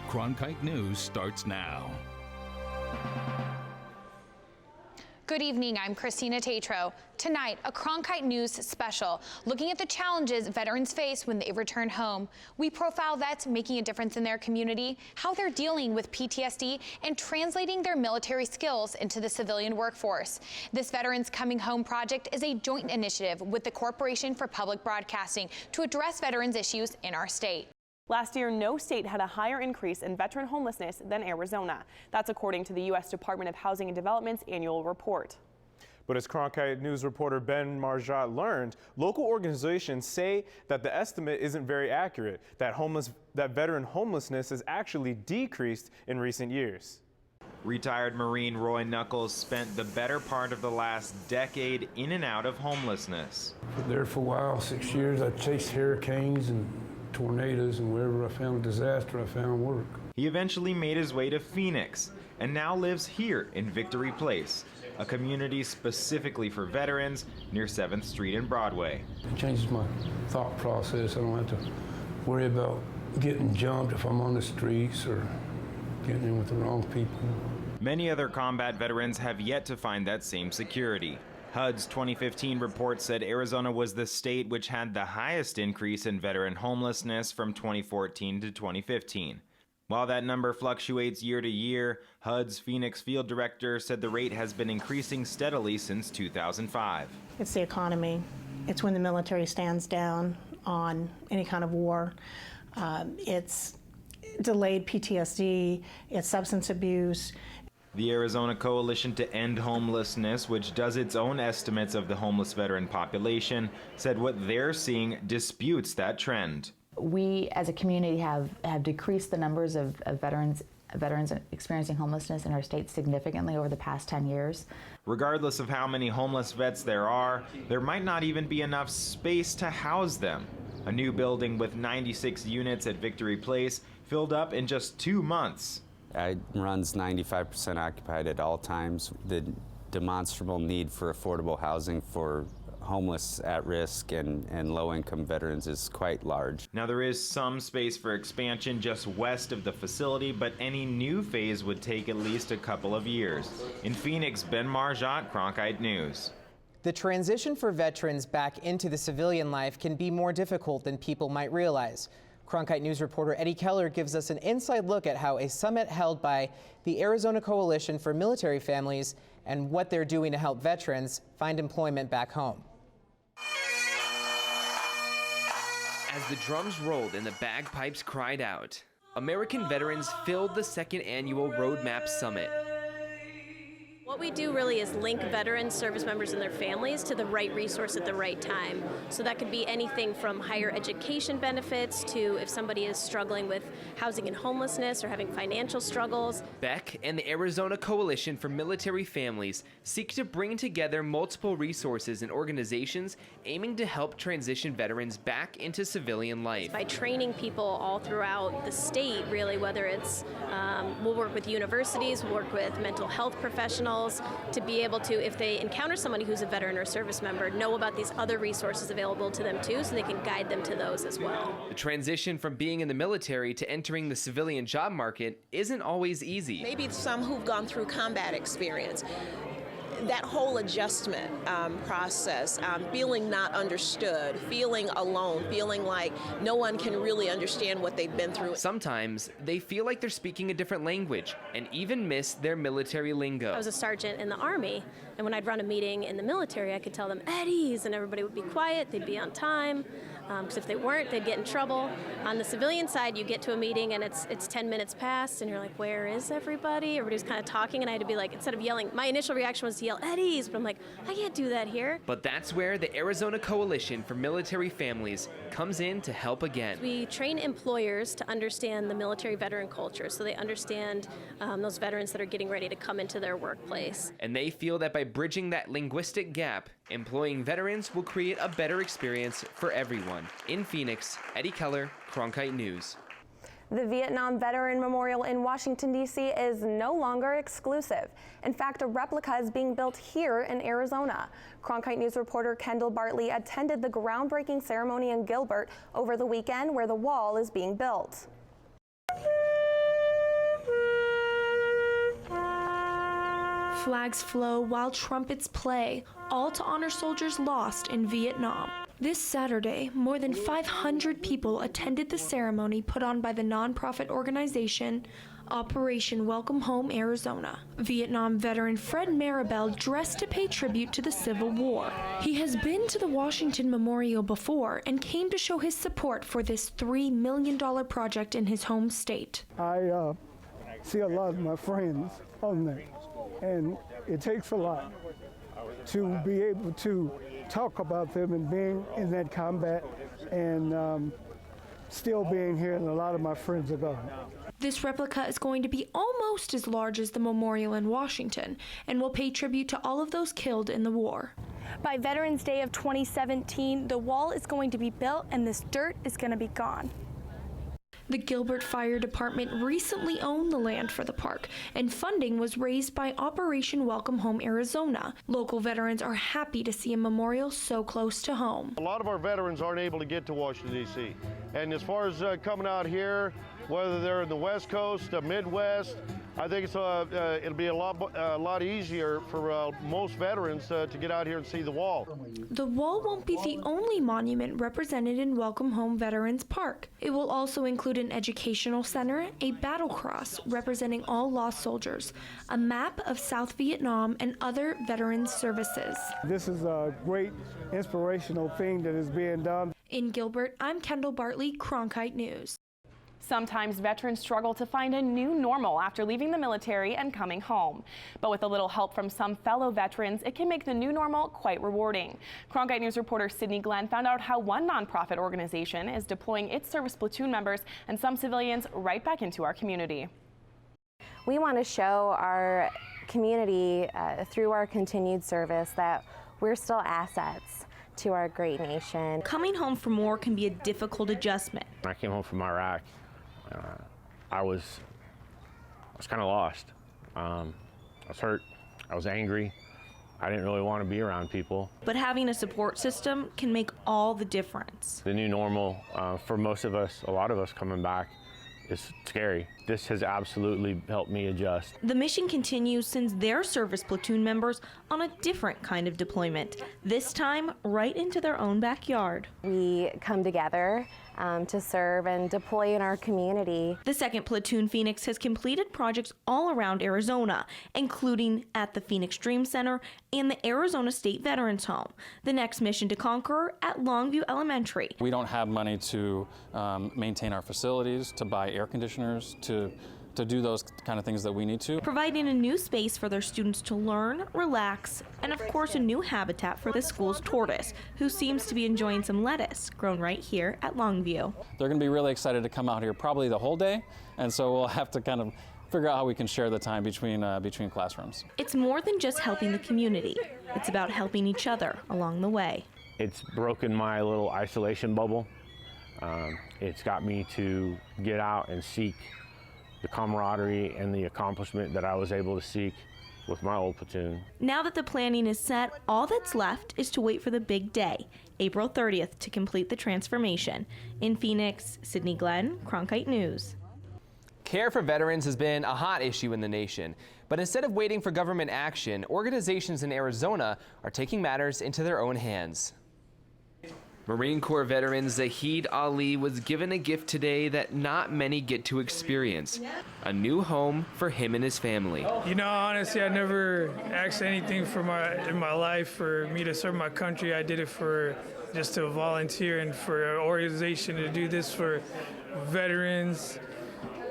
Cronkite News starts now. Good evening, I'm Christina Tatro. Tonight, a Cronkite News special, looking at the challenges veterans face when they return home. We profile vets making a difference in their community, how they're dealing with PTSD, and translating their military skills into the civilian workforce. This Veterans Coming Home project is a joint initiative with the Corporation for Public Broadcasting to address veterans issues in our state. Last year, no state had a higher increase in veteran homelessness than Arizona. That's according to the U.S. Department of Housing and Development's annual report. But as Cronkite News reporter Ben Marjat learned, local organizations say that the estimate isn't very accurate, that veteran homelessness has actually decreased in recent years. Retired Marine Roy Knuckles spent the better part of the last decade in and out of homelessness. There for a while, 6 years, I chased hurricanes and tornadoes, and wherever I found a disaster, I found work. He eventually made his way to Phoenix and now lives here in Victory Place, a community specifically for veterans near 7th Street and Broadway. It changes my thought process. I don't have to worry about getting jumped if I'm on the streets or getting in with the wrong people. Many other combat veterans have yet to find that same security. HUD's 2015 report said Arizona was the state which had the highest increase in veteran homelessness from 2014 to 2015. While that number fluctuates year to year, HUD's Phoenix field director said the rate has been increasing steadily since 2005. It's the economy. It's when the military stands down on any kind of war. It's delayed PTSD, it's substance abuse. The Arizona Coalition to End Homelessness, which does its own estimates of the homeless veteran population, said what they're seeing disputes that trend. We as a community have decreased the numbers of veterans experiencing homelessness in our state significantly over the past 10 years. Regardless of how many homeless vets there might not even be enough space to house them. A new building with 96 units at Victory Place filled up in just 2 months. It runs 95% occupied at all times. The demonstrable need for affordable housing for homeless, at-risk, and low-income veterans is quite large. Now, there is some space for expansion just west of the facility, but any new phase would take at least a couple of years. In Phoenix, Ben Marjat, Cronkite News. The transition for veterans back into the civilian life can be more difficult than people might realize. Cronkite News reporter Eddie Keller gives us an inside look at how a summit held by the Arizona Coalition for Military Families and what they're doing to help veterans find employment back home. As the drums rolled and the bagpipes cried out, American veterans filled the second annual Roadmap Summit. What we do really is link veterans, service members, and their families to the right resource at the right time. So that could be anything from higher education benefits to if somebody is struggling with housing and homelessness or having financial struggles. Beck and the Arizona Coalition for Military Families seek to bring together multiple resources and organizations aiming to help transition veterans back into civilian life. By training people all throughout the state, really, whether it's, we'll work with universities, we'll work with mental health professionals, to be able to, if they encounter somebody who's a veteran or service member, know about these other resources available to them too, so they can guide them to those as well. The transition from being in the military to entering the civilian job market isn't always easy. Maybe some who've gone through combat experience. That whole adjustment process, feeling not understood, feeling alone, feeling like no one can really understand what they've been through. Sometimes they feel like they're speaking a different language and even miss their military lingo. I was a sergeant in the Army, and when I'd run a meeting in the military, I could tell them Eddies, and everybody would be quiet, they'd be on time. Because if they weren't, they'd get in trouble. On the civilian side, you get to a meeting and it's 10 minutes past, and you're like, where is everybody? Everybody's kind of talking, and I had to be like, instead of yelling, my initial reaction was to yell, Eddies, but I'm like, I can't do that here. But that's where the Arizona Coalition for Military Families comes in to help again. We train employers to understand the military veteran culture, so they understand those veterans that are getting ready to come into their workplace. And they feel that by bridging that linguistic gap, employing veterans will create a better experience for everyone. In Phoenix, Eddie Keller, Cronkite News. The Vietnam Veteran Memorial in Washington, D.C. is no longer exclusive. In fact, a replica is being built here in Arizona. Cronkite News reporter Kendall Bartley attended the groundbreaking ceremony in Gilbert over the weekend where the wall is being built. Flags flow while trumpets play, all to honor soldiers lost in Vietnam. This Saturday, more than 500 people attended the ceremony put on by the nonprofit organization Operation Welcome Home Arizona. Vietnam veteran Fred Maribel dressed to pay tribute to the Civil War. He has been to the Washington Memorial before and came to show his support for this $3 million project in his home state. I see a lot of my friends on there, and it takes a lot to be able to talk about them and being in that combat and still being here, and a lot of my friends are gone. This replica is going to be almost as large as the memorial in Washington and will pay tribute to all of those killed in the war. By Veterans Day of 2017, the wall is going to be built and this dirt is going to be gone. The Gilbert Fire Department recently owned the land for the park, and funding was raised by Operation Welcome Home Arizona. Local veterans are happy to see a memorial so close to home. A lot of our veterans aren't able to get to Washington, D.C. And as far as coming out here, whether they're in the West Coast, the Midwest, I think it'll be a lot easier for most veterans to get out here and see the wall. The wall won't be the only monument represented in Welcome Home Veterans Park. It will also include an educational center, a battle cross representing all lost soldiers, a map of South Vietnam, and other veterans services. This is a great inspirational thing that is being done. In Gilbert, I'm Kendall Bartley, Cronkite News. Sometimes veterans struggle to find a new normal after leaving the military and coming home. But with a little help from some fellow veterans, it can make the new normal quite rewarding. Cronkite News reporter Sydney Glenn found out how one nonprofit organization is deploying its service platoon members and some civilians right back into our community. We want to show our community through our continued service that we're still assets to our great nation. Coming home from war can be a difficult adjustment. When I came home from Iraq, I was kind of lost. I was hurt. I was angry. I didn't really want to be around people. But having a support system can make all the difference. The new normal, for most of us, a lot of us coming back, is scary. This has absolutely helped me adjust. The mission continues since their service platoon members on a different kind of deployment, this time right into their own backyard. We come together to serve and deploy in our community. The 2nd Platoon Phoenix has completed projects all around Arizona, including at the Phoenix Dream Center and the Arizona State Veterans Home. The next mission to Conqueror at Longview Elementary. We don't have money to maintain our facilities, to buy air conditioners, to do those kind of things that we need to. Providing a new space for their students to learn, relax, and of course a new habitat for the school's tortoise, who seems to be enjoying some lettuce grown right here at Longview. They're going to be really excited to come out here probably the whole day, and so we'll have to kind of figure out how we can share the time between classrooms. It's more than just helping the community. It's about helping each other along the way. It's broken my little isolation bubble. It's got me to get out and seek the camaraderie and the accomplishment that I was able to seek with my old platoon. Now that the planning is set, all that's left is to wait for the big day, April 30th, to complete the transformation. In Phoenix, Sydney Glenn, Cronkite News. Care for veterans has been a hot issue in the nation, but instead of waiting for government action, organizations in Arizona are taking matters into their own hands. Marine Corps veteran Zahid Ali was given a gift today that not many get to experience, a new home for him and his family. You know, honestly, I never asked anything in my life for me to serve my country. I did it for just to volunteer, and for an organization to do this for veterans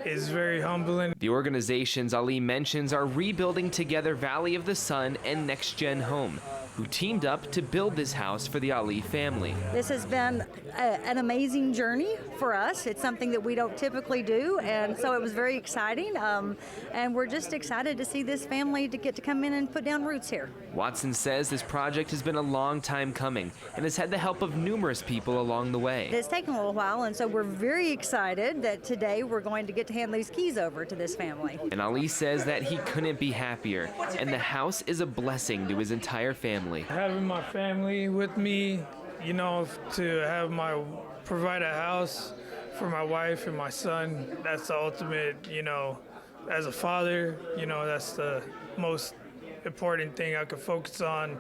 is very humbling. The organizations Ali mentions are rebuilding together Valley of the Sun and Next Gen Home, who teamed up to build this house for the Ali family. This has been an amazing journey for us. It's something that we don't typically do, and so it was very exciting. And we're just excited to see this family to get to come in and put down roots here. Watson says this project has been a long time coming and has had the help of numerous people along the way. It's taken a little while, and so we're very excited that today we're going to get to hand these keys over to this family. And Ali says that he couldn't be happier, and the house is a blessing to his entire family. Having my family with me, you know, to provide a house for my wife and my son, that's the ultimate, you know, as a father, you know, that's the most important thing I could focus on.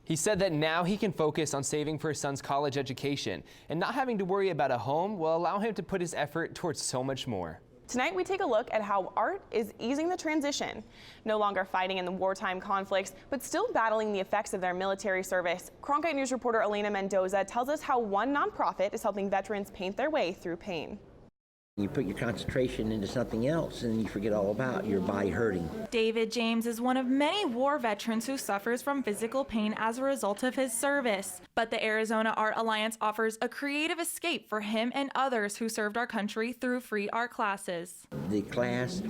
He said that now he can focus on saving for his son's college education, and not having to worry about a home will allow him to put his effort towards so much more. Tonight we take a look at how art is easing the transition. No longer fighting in the wartime conflicts, but still battling the effects of their military service. Cronkite News reporter Elena Mendoza tells us how one nonprofit is helping veterans paint their way through pain. You put your concentration into something else and you forget all about your body hurting. David James is one of many war veterans who suffers from physical pain as a result of his service. But the Arizona Art Alliance offers a creative escape for him and others who served our country through free art classes. The class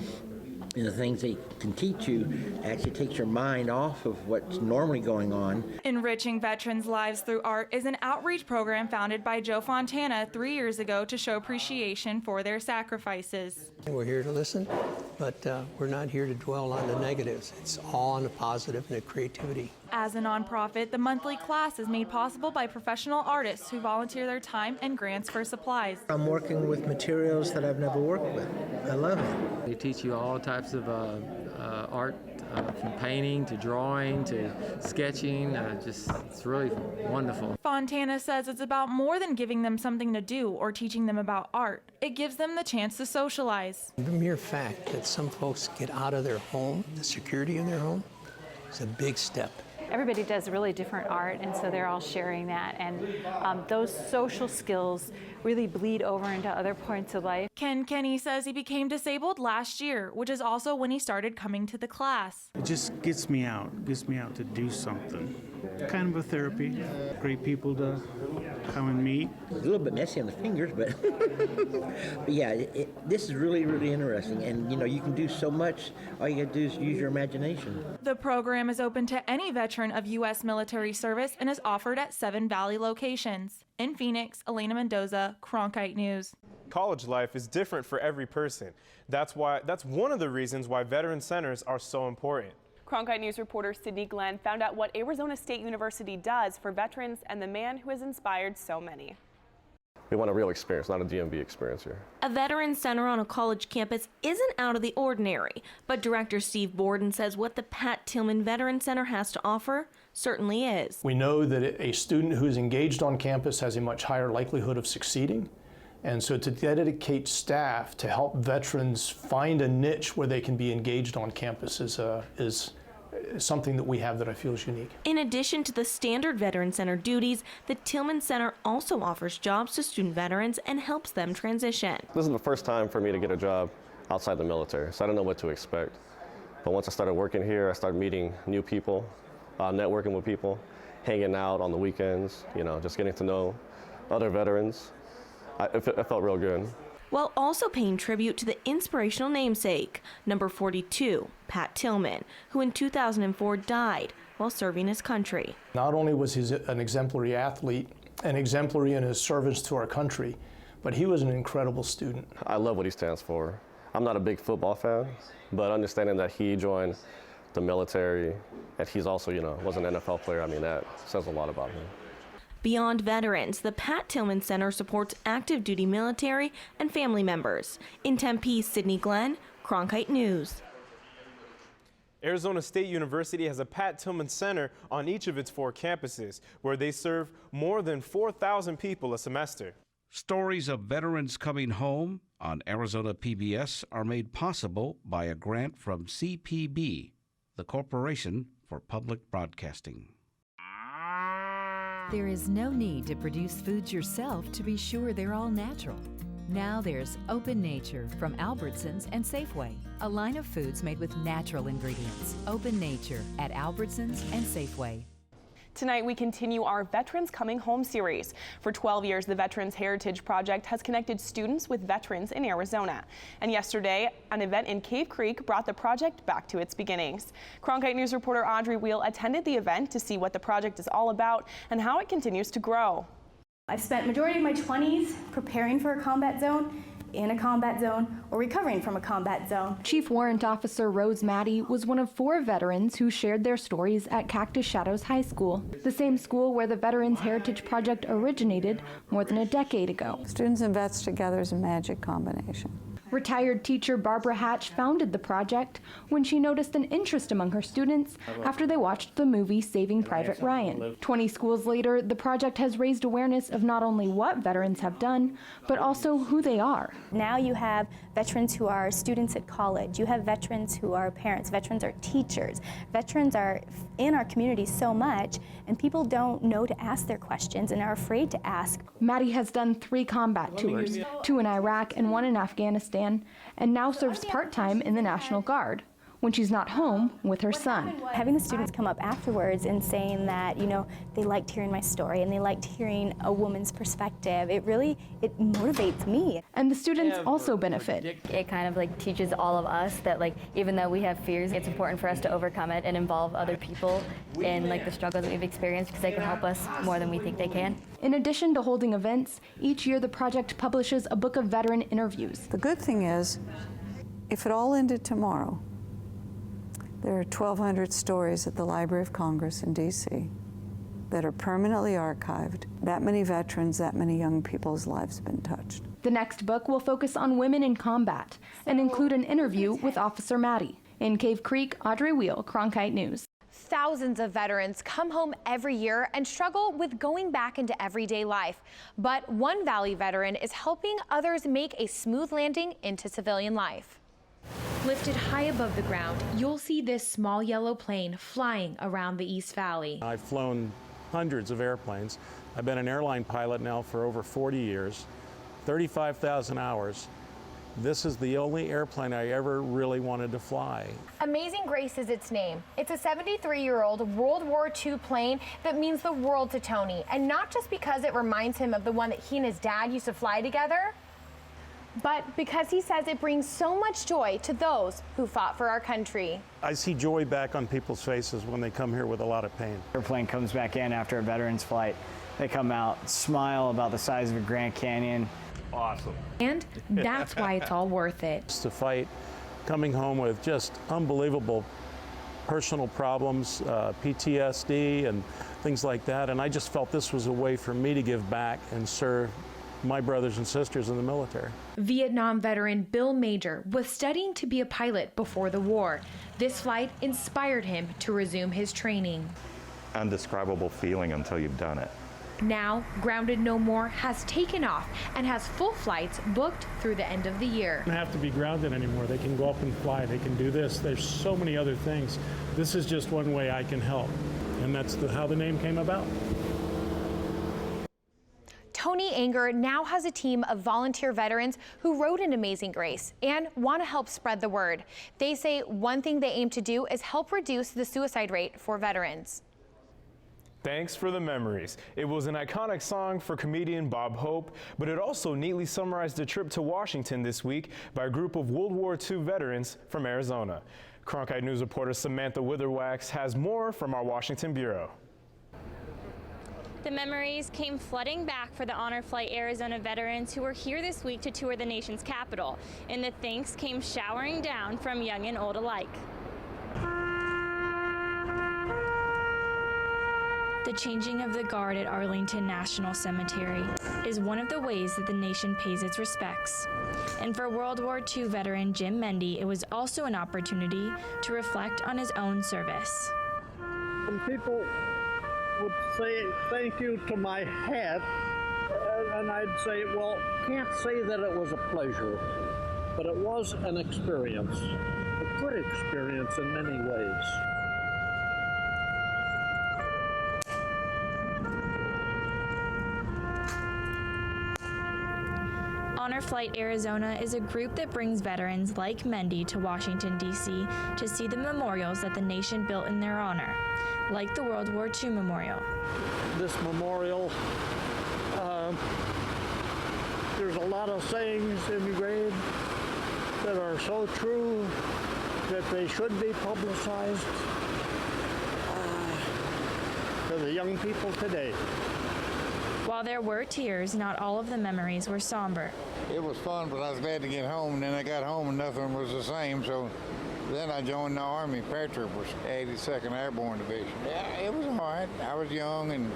and the things they can teach you actually takes your mind off of what's normally going on. Enriching veterans' lives through art is an outreach program founded by Joe Fontana 3 years ago to show appreciation for their sacrifices. We're here to listen, but we're not here to dwell on the negatives. It's all on the positive and the creativity. As a nonprofit, the monthly class is made possible by professional artists who volunteer their time and grants for supplies. I'm working with materials that I've never worked with. I love it. They teach you all types of art, from painting to drawing to sketching. It's really wonderful. Fontana says it's about more than giving them something to do or teaching them about art. It gives them the chance to socialize. The mere fact that some folks get out of their home, the security of their home, is a big step. Everybody does really different art, and so they're all sharing that, and those social skills really bleed over into other points of life. Ken Kenny says he became disabled last year, which is also when he started coming to the class. It just gets me out to do something. Kind of a therapy. Great people to come and meet. A little bit messy on the fingers, but, but yeah, this is really, really interesting. And you know, you can do so much. All you got to do is use your imagination. The program is open to any veteran of U.S. military service and is offered at 7 Valley locations. In Phoenix, Elena Mendoza, Cronkite News. College life is different for every person. That's one of the reasons why veteran centers are so important. Cronkite News reporter Sydney Glenn found out what Arizona State University does for veterans and the man who has inspired so many. We want a real experience, not a DMV experience here. A veteran center on a college campus isn't out of the ordinary, but Director Steve Borden says what the Pat Tillman Veteran Center has to offer certainly is. We know that a student who is engaged on campus has a much higher likelihood of succeeding. And so to dedicate staff to help veterans find a niche where they can be engaged on campus is something that we have that I feel is unique. In addition to the standard Veteran Center duties, the Tillman Center also offers jobs to student veterans and helps them transition. This is the first time for me to get a job outside the military, so I don't know what to expect. But once I started working here, I started meeting new people, networking with people, hanging out on the weekends, just getting to know other veterans. It felt real good. While also paying tribute to the inspirational namesake, number 42, Pat Tillman, who in 2004 died while serving his country. Not only was he an exemplary athlete and exemplary in his service to our country, but he was an incredible student. I love what he stands for. I'm not a big football fan, but understanding that he joined the military and he's also, was an NFL player, that says a lot about him. Beyond veterans, the Pat Tillman Center supports active duty military and family members. In Tempe, Sydney Glenn, Cronkite News. Arizona State University has a Pat Tillman Center on each of its 4 campuses, where they serve more than 4,000 people a semester. Stories of veterans coming home on Arizona PBS are made possible by a grant from CPB, the Corporation for Public Broadcasting. There is no need to produce foods yourself to be sure they're all natural. Now there's Open Nature from Albertsons and Safeway, a line of foods made with natural ingredients. Open Nature at Albertsons and Safeway. Tonight, we continue our Veterans Coming Home series. For 12 years, the Veterans Heritage Project has connected students with veterans in Arizona. And yesterday, an event in Cave Creek brought the project back to its beginnings. Cronkite News reporter Audrey Wheel attended the event to see what the project is all about and how it continues to grow. I've spent majority of my 20s preparing for a combat zone, in a combat zone, or recovering from a combat zone. Chief Warrant Officer Rose Maddie was one of 4 veterans who shared their stories at Cactus Shadows High School, the same school where the Veterans Heritage Project originated more than a decade ago. Students and vets together is a magic combination. Retired teacher Barbara Hatch founded the project when she noticed an interest among her students after they watched the movie Saving Private Ryan. 20 schools later, the project has raised awareness of not only what veterans have done, but also who they are. Now you have veterans who are students at college, you have veterans who are parents, veterans are teachers. Veterans are in our community so much, and people don't know to ask their questions and are afraid to ask. Maddie has done 3 combat tours, 2 in Iraq and 1 in Afghanistan, and now serves part-time in the National Guard when she's not home with her son. Having the students come up afterwards and saying that, you know, they liked hearing my story and they liked hearing a woman's perspective, it motivates me. And the students also benefit. It kind of like teaches all of us that like even though we have fears, it's important for us to overcome it and involve other people in like the struggles that we've experienced because they can help us more than we think they can. In addition to holding events, each year the project publishes a book of veteran interviews. The good thing is, if it all ended tomorrow, there are 1,200 stories at the Library of Congress in D.C. that are permanently archived. That many veterans, that many young people's lives have been touched. The next book will focus on women in combat and include an interview with Officer Maddie. In Cave Creek, Audrey Wheel, Cronkite News. Thousands of veterans come home every year and struggle with going back into everyday life. But one Valley veteran is helping others make a smooth landing into civilian life. Lifted high above the ground, you'll see this small yellow plane flying around the East Valley. I've flown hundreds of airplanes. I've been an airline pilot now for over 40 years, 35,000 hours. This is the only airplane I ever really wanted to fly. Amazing Grace is its name. It's a 73-year-old World War II plane that means the world to Tony, and not just because it reminds him of the one that he and his dad used to fly together, but because he says it brings so much joy to those who fought for our country. I see joy back on people's faces when they come here with a lot of pain. Airplane comes back in after a veteran's flight. They come out, smile about the size of a Grand Canyon. Awesome. And that's why it's all worth it. To fight, coming home with just unbelievable personal problems, PTSD and things like that, and I just felt this was a way for me to give back and serve my brothers and sisters in the military. Vietnam veteran Bill Major was studying to be a pilot before the war. This flight inspired him to resume his training. Undescribable feeling until you've done it. Now, Grounded No More has taken off and has full flights booked through the end of the year. They don't have to be grounded anymore. They can go up and fly. They can do this. There's so many other things. This is just one way I can help, and that's how the name came about. Tony Anger now has a team of volunteer veterans who rode in Amazing Grace and want to help spread the word. They say one thing they aim to do is help reduce the suicide rate for veterans. Thanks for the memories. It was an iconic song for comedian Bob Hope, but it also neatly summarized a trip to Washington this week by a group of World War II veterans from Arizona. Cronkite News reporter Samantha Witherwax has more from our Washington bureau. The memories came flooding back for the Honor Flight Arizona veterans who were here this week to tour the nation's capital, and the thanks came showering down from young and old alike. The changing of the guard at Arlington National Cemetery is one of the ways that the nation pays its respects. And for World War II veteran Jim Mendy, it was also an opportunity to reflect on his own service. When people would say thank you to my hat, and I'd say, well, can't say that it was a pleasure, but it was an experience, a good experience in many ways. Honor Flight Arizona is a group that brings veterans like Mendy to Washington, D.C. to see the memorials that the nation built in their honor, like the World War II Memorial. This memorial, there's a lot of sayings engraved that are so true that they should be publicized to the young people today. While there were tears, not all of the memories were somber. It was fun, but I was glad to get home. And then I got home and nothing was the same, so then I joined the Army paratroopers, 82nd Airborne Division. Yeah, it was all right. I was young and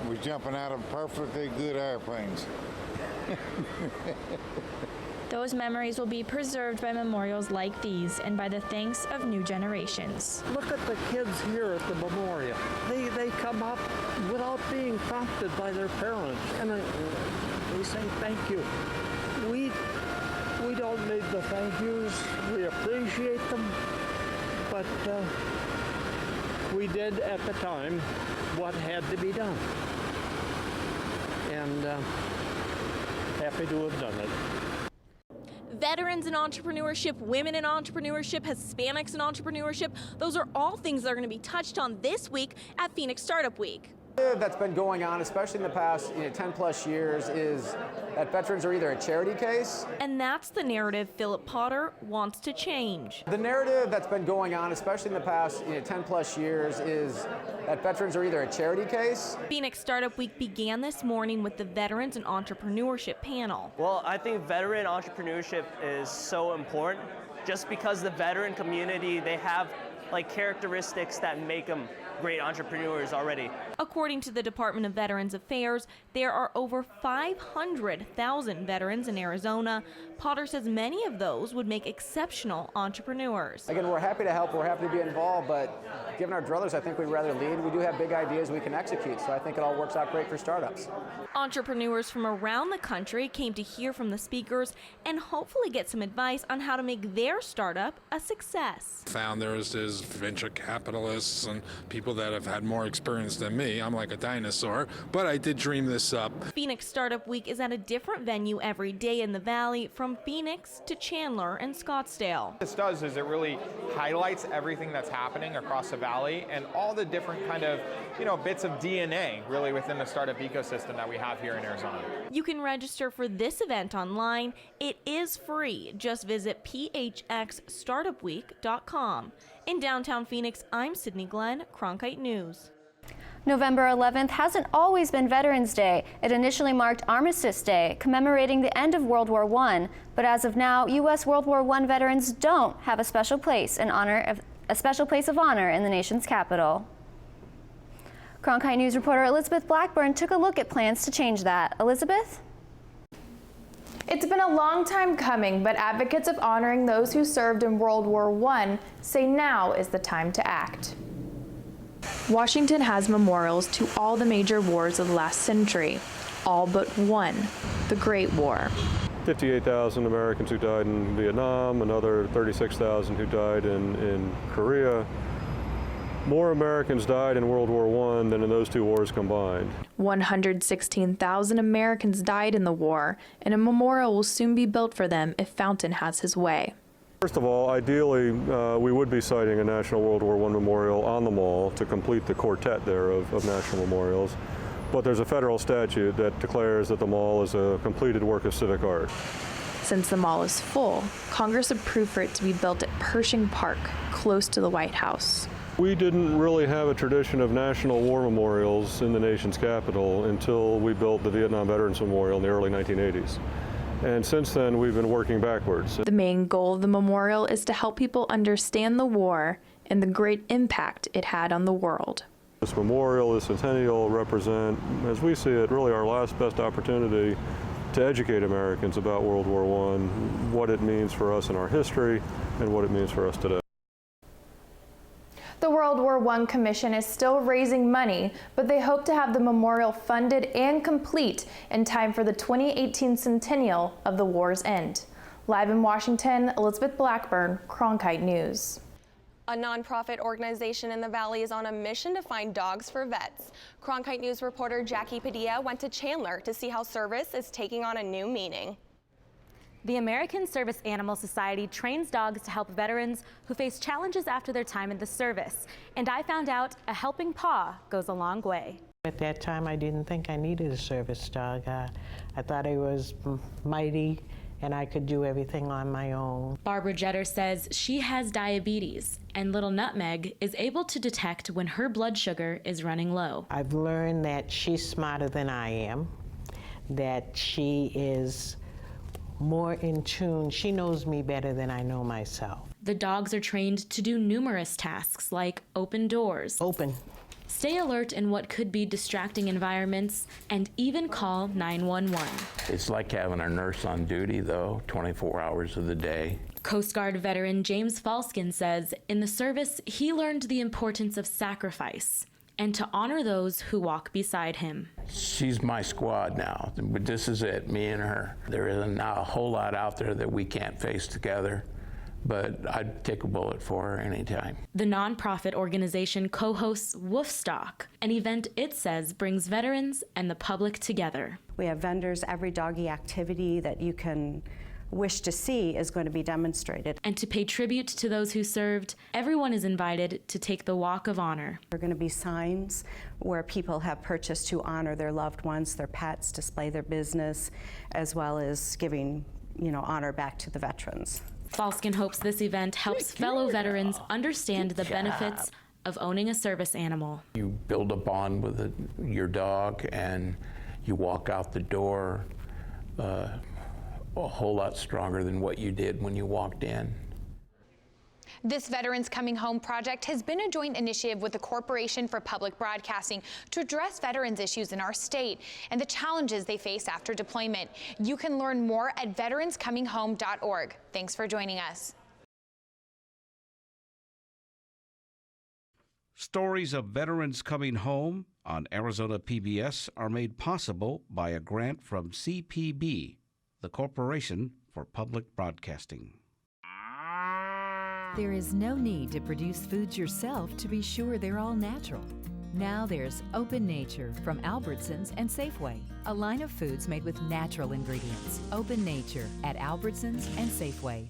was jumping out of perfectly good airplanes. Those memories will be preserved by memorials like these and by the thanks of new generations. Look at the kids here at the memorial. They come up without being prompted by their parents, and they say thank you. We don't need the thank yous. We appreciate them, but we did at the time what had to be done, and happy to have done it. Veterans in entrepreneurship, women in entrepreneurship, Hispanics in entrepreneurship, those are all things that are going to be touched on this week at Phoenix Startup Week. That's been going on, especially in the past 10 plus years, is that veterans are either a charity case. And that's the narrative Philip Potter wants to change. The narrative that's been going on, especially in the past 10 plus years, is that veterans are either a charity case. Phoenix Startup Week began this morning with the Veterans and Entrepreneurship panel. Well, I think veteran entrepreneurship is so important just because the veteran community, they have like characteristics that make them great entrepreneurs already. According to the Department of Veterans Affairs, there are over 500,000 veterans in Arizona. Potter says many of those would make exceptional entrepreneurs. Again, we're happy to help, we're happy to be involved, but given our druthers, I think we'd rather lead. We do have big ideas we can execute, so I think it all works out great for startups. Entrepreneurs from around the country came to hear from the speakers and hopefully get some advice on how to make their startup a success. Founders, there's venture capitalists and people that have had more experience than me. I'm like a dinosaur, but I did dream this up. Phoenix Startup Week is at a different venue every day in the Valley, from Phoenix to Chandler and Scottsdale. What this does is it really highlights everything that's happening across the Valley and all the different kind of, bits of DNA really within the startup ecosystem that we have here in Arizona. You can register for this event online. It is free. Just visit phxstartupweek.com. In downtown Phoenix, I'm Sydney Glenn, Cronkite News. November 11th hasn't always been Veterans Day. It initially marked Armistice Day, commemorating the end of World War I. But as of now, U.S. World War I veterans don't have a special place of honor in the nation's capital. Cronkite News reporter Elizabeth Blackburn took a look at plans to change that. Elizabeth? It's been a long time coming, but advocates of honoring those who served in World War I say now is the time to act. Washington has memorials to all the major wars of the last century, all but one, the Great War. 58,000 Americans who died in Vietnam, another 36,000 who died in Korea. More Americans died in World War I than in those two wars combined. 116,000 Americans died in the war, and a memorial will soon be built for them if Fountain has his way. First of all, ideally, we would be citing a National World War I memorial on the mall to complete the quartet there of national memorials. But there's a federal statute that declares that the mall is a completed work of civic art. Since the mall is full, Congress approved for it to be built at Pershing Park, close to the White House. We didn't really have a tradition of national war memorials in the nation's capital until we built the Vietnam Veterans Memorial in the early 1980s. And since then, we've been working backwards. The main goal of the memorial is to help people understand the war and the great impact it had on the world. This memorial, this centennial, represent, as we see it, really our last best opportunity to educate Americans about World War I, what it means for us in our history, and what it means for us today. The World War I Commission is still raising money, but they hope to have the memorial funded and complete in time for the 2018 centennial of the war's end. Live in Washington, Elizabeth Blackburn, Cronkite News. A nonprofit organization in the Valley is on a mission to find dogs for vets. Cronkite News reporter Jackie Padilla went to Chandler to see how service is taking on a new meaning. The American Service Animal Society trains dogs to help veterans who face challenges after their time in the service. And I found out a helping paw goes a long way. At that time, I didn't think I needed a service dog. I thought I was mighty and I could do everything on my own. Barbara Jetter says she has diabetes, and little Nutmeg is able to detect when her blood sugar is running low. I've learned that she's smarter than I am, that she is more in tune. She knows me better than I know myself. The dogs are trained to do numerous tasks like open doors. Open. Stay alert in what could be distracting environments, and even call 911. It's like having a nurse on duty, though, 24 hours of the day. Coast Guard veteran James Falskin says in the service he learned the importance of sacrifice and to honor those who walk beside him. She's my squad now, but this is it, me and her. There isn't now a whole lot out there that we can't face together, but I'd take a bullet for her anytime. The nonprofit organization co-hosts Woofstock, an event it says brings veterans and the public together. We have vendors. Every doggy activity that you can wish to see is going to be demonstrated. And to pay tribute to those who served, everyone is invited to take the Walk of Honor. There are going to be signs where people have purchased to honor their loved ones, their pets, display their business, as well as giving, honor back to the veterans. Falskin hopes this event helps fellow veterans understand the benefits of owning a service animal. You build a bond with your dog, and you walk out the door a whole lot stronger than what you did when you walked in. This Veterans Coming Home project has been a joint initiative with the Corporation for Public Broadcasting to address veterans issues in our state and the challenges they face after deployment. You can learn more at veteranscominghome.org. Thanks for joining us. Stories of veterans coming home on Arizona PBS are made possible by a grant from CPB, the Corporation for Public Broadcasting. There is no need to produce foods yourself to be sure they're all natural. Now there's Open Nature from Albertsons and Safeway, a line of foods made with natural ingredients. Open Nature at Albertsons and Safeway.